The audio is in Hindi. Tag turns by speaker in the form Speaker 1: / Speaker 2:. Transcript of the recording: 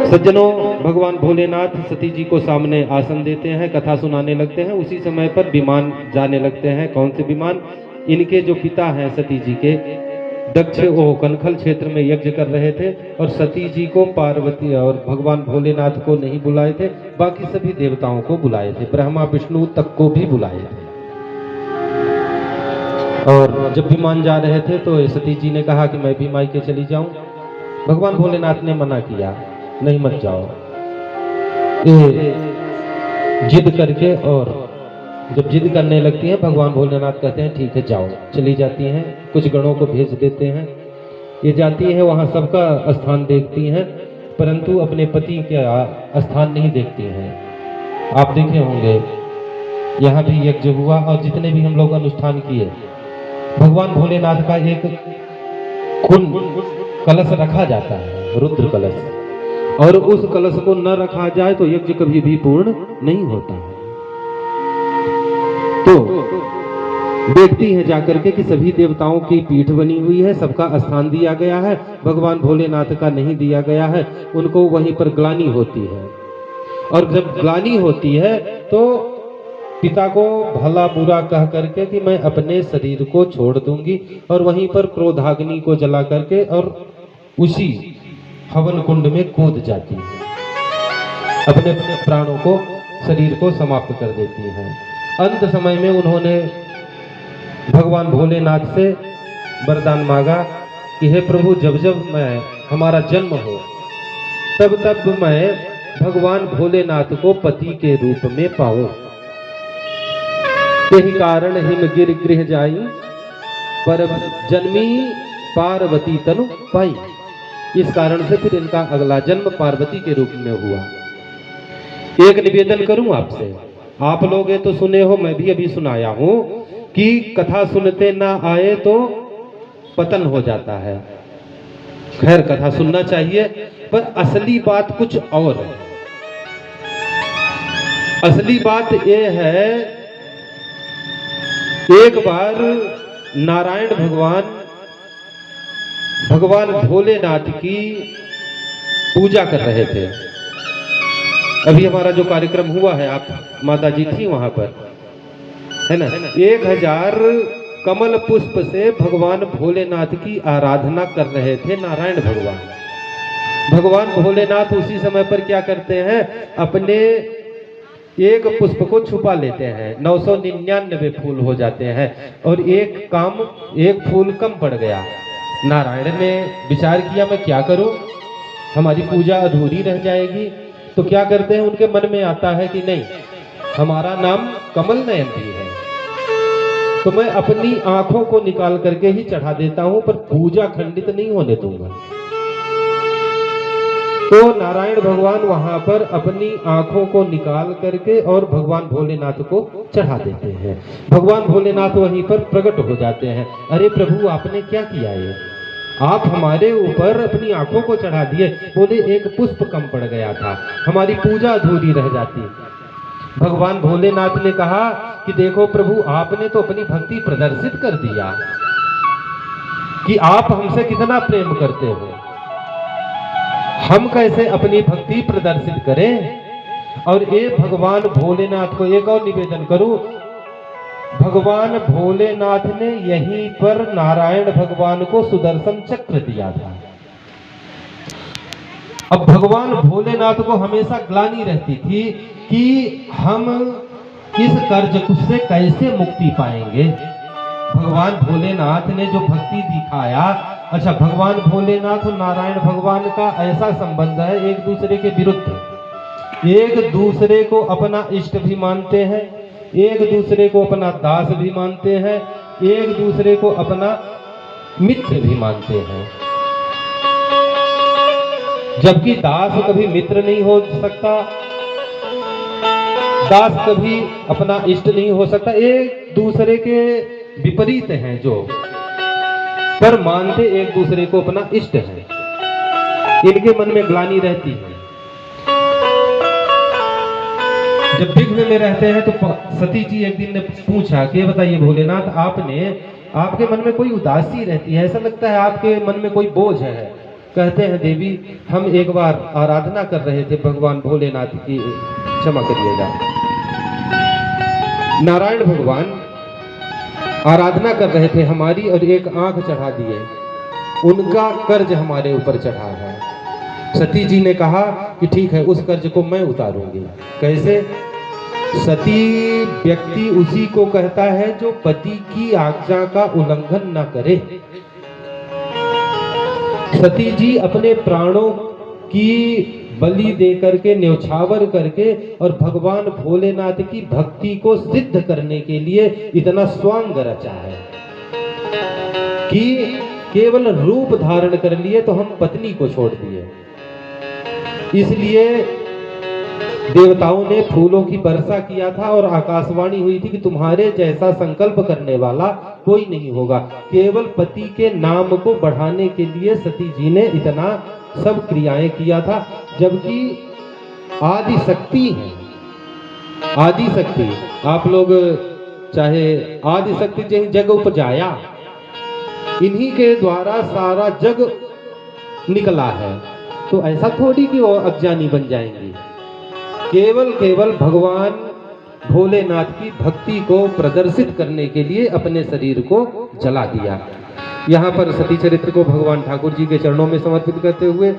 Speaker 1: सज्जनों, भगवान भोलेनाथ सती जी को सामने आसन देते हैं, कथा सुनाने लगते हैं। उसी समय पर विमान जाने लगते हैं। कौन से विमान? इनके जो पिता हैं सती जी के, दक्ष, वो कनखल क्षेत्र में यज्ञ कर रहे थे और सती जी को पार्वती और भगवान भोलेनाथ को नहीं बुलाए थे, बाकी सभी देवताओं को बुलाए थे, ब्रह्मा विष्णु तक को भी बुलाए थे। और जब विमान जा रहे थे तो सती जी ने कहा कि मैं भी मायके चली जाऊं। भगवान भोलेनाथ ने मना किया, नहीं मत जाओ। ये जिद करके, और जब जिद करने लगती हैं भगवान भोलेनाथ कहते हैं ठीक है जाओ। चली जाती हैं, कुछ गणों को भेज देते हैं। ये जाती है, वहां सबका स्थान देखती हैं, परंतु अपने पति का स्थान नहीं देखती हैं। आप देखे होंगे यहाँ भी यज्ञ हुआ और जितने भी हम लोग अनुष्ठान किए, भगवान भोलेनाथ का एक कुंड कलश रखा जाता है, रुद्र कलश, और उस कलश को न रखा जाए तो यज्ञ कभी भी पूर्ण नहीं होता है। तो देखती है जाकर के कि सभी देवताओं की पीठ बनी हुई है, सबका स्थान दिया गया है, भगवान भोलेनाथ का नहीं दिया गया है। उनको वहीं पर ग्लानि होती है, और जब ग्लानि होती है तो पिता को भला बुरा कह करके कि मैं अपने शरीर को छोड़ दूंगी, और वहीं पर क्रोधाग्नि को जला करके और उसी हवन कुंड में कूद जाती है, अपने प्राणों को, शरीर को समाप्त कर देती है। अंत समय में उन्होंने भगवान भोलेनाथ से वरदान मांगा कि हे प्रभु, जब जब मैं हमारा जन्म हो तब तब मैं भगवान भोलेनाथ को पति के रूप में पाऊं। यही कारण हिमगिर गृह जाई, पर जन्मी पार्वती तनु पाई। इस कारण से फिर इनका अगला जन्म पार्वती के रूप में हुआ। एक निवेदन करूं आपसे, आप लोग तो सुने हो, मैं भी अभी सुनाया हूं कि कथा सुनते ना आए तो पतन हो जाता है। खैर, कथा सुनना चाहिए, पर असली बात कुछ और है। असली बात यह है, एक बार नारायण भगवान भोलेनाथ की पूजा कर रहे थे। अभी हमारा जो कार्यक्रम हुआ है, आप माता जी थी वहां पर, है ना? 1000 कमल पुष्प से भगवान भोलेनाथ की आराधना कर रहे थे नारायण भगवान। भगवान भोलेनाथ उसी समय पर क्या करते हैं, अपने एक पुष्प को छुपा लेते हैं, 999 फूल हो जाते हैं, और एक फूल कम पड़ गया। नारायण ने विचार किया, मैं क्या करूं, हमारी पूजा अधूरी रह जाएगी। तो क्या करते हैं, उनके मन में आता है कि नहीं, हमारा नाम कमल नयन भी है, तो मैं अपनी आंखों को निकाल करके ही चढ़ा देता हूं, पर पूजा खंडित नहीं होने दूंगा। तो नारायण भगवान वहां पर अपनी आंखों को निकाल करके और भगवान भोलेनाथ को चढ़ा देते हैं। भगवान भोलेनाथ वहीं पर प्रकट हो जाते हैं। अरे प्रभु, आपने क्या किया है, आप हमारे ऊपर अपनी आंखों को चढ़ा दिए। बोले एक पुष्प कम पड़ गया था, हमारी पूजा अधूरी रह जाती। भगवान भोलेनाथ ने कहा कि देखो प्रभु, आपने तो अपनी भक्ति प्रदर्शित कर दिया कि आप हमसे कितना प्रेम करते हो। हम कैसे अपनी भक्ति प्रदर्शित करें। और ये भगवान भोलेनाथ को एक और निवेदन करूं, भगवान भोलेनाथ ने यहीं पर नारायण भगवान को सुदर्शन चक्र दिया था। अब भगवान भोलेनाथ को हमेशा ग्लानि रहती थी कि हम इस कर्ज से कैसे मुक्ति पाएंगे। भगवान भोलेनाथ ने जो भक्ति दिखाया, अच्छा, भगवान भोलेनाथ और नारायण भगवान का ऐसा संबंध है, एक दूसरे के विरुद्ध, एक दूसरे को अपना इष्ट भी मानते हैं, एक दूसरे को अपना दास भी मानते हैं, एक दूसरे को अपना मित्र भी मानते हैं। जबकि दास कभी मित्र नहीं हो सकता, दास कभी अपना इष्ट नहीं हो सकता, एक दूसरे के विपरीत हैं जो, पर मानते एक दूसरे को अपना इष्ट है। इनके मन में ग्लानि रहती है। जब विघ्न में रहते हैं तो सती जी एक दिन ने पूछा कि बताइए भोलेनाथ, आपके मन में कोई उदासी रहती है, ऐसा लगता है आपके मन में कोई बोझ है, कहते हैं देवी हम एक बार आराधना कर रहे थे भगवान भोलेनाथ की, क्षमा करिएगा, नारायण भगवान आराधना कर रहे थे हमारी और एक आंख चढ़ा दिए, उनका कर्ज हमारे ऊपर चढ़ा है। सती जी ने कहा कि ठीक है उस कर्ज को मैं उतारूंगी। कैसे? सती व्यक्ति उसी को कहता है जो पति की आज्ञा का उल्लंघन न करे। सती जी अपने प्राणों की बलि दे करके, न्यौछावर करके और भगवान भोलेनाथ की भक्ति को सिद्ध करने के लिए इतना स्वांग रचा है कि केवल रूप धारण कर लिए तो हम पत्नी को छोड़ दिए। इसलिए देवताओं ने फूलों की वर्षा किया था और आकाशवाणी हुई थी कि तुम्हारे जैसा संकल्प करने वाला कोई नहीं होगा। केवल पति के नाम को बढ़ाने के लिए सती जी ने इतना सब क्रियाएं किया था, जबकि आदि शक्ति है। आदि शक्ति, आप लोग चाहे आदि शक्ति जैसे जग उपजाया, इन्हीं के द्वारा सारा जग निकला है, तो ऐसा थोड़ी कि वो अज्ञानी बन जाएंगी। केवल भगवान भोलेनाथ की भक्ति को प्रदर्शित करने के लिए अपने शरीर को जला दिया। यहाँ पर सती चरित्र को भगवान ठाकुर जी के चरणों में समर्पित करते हुए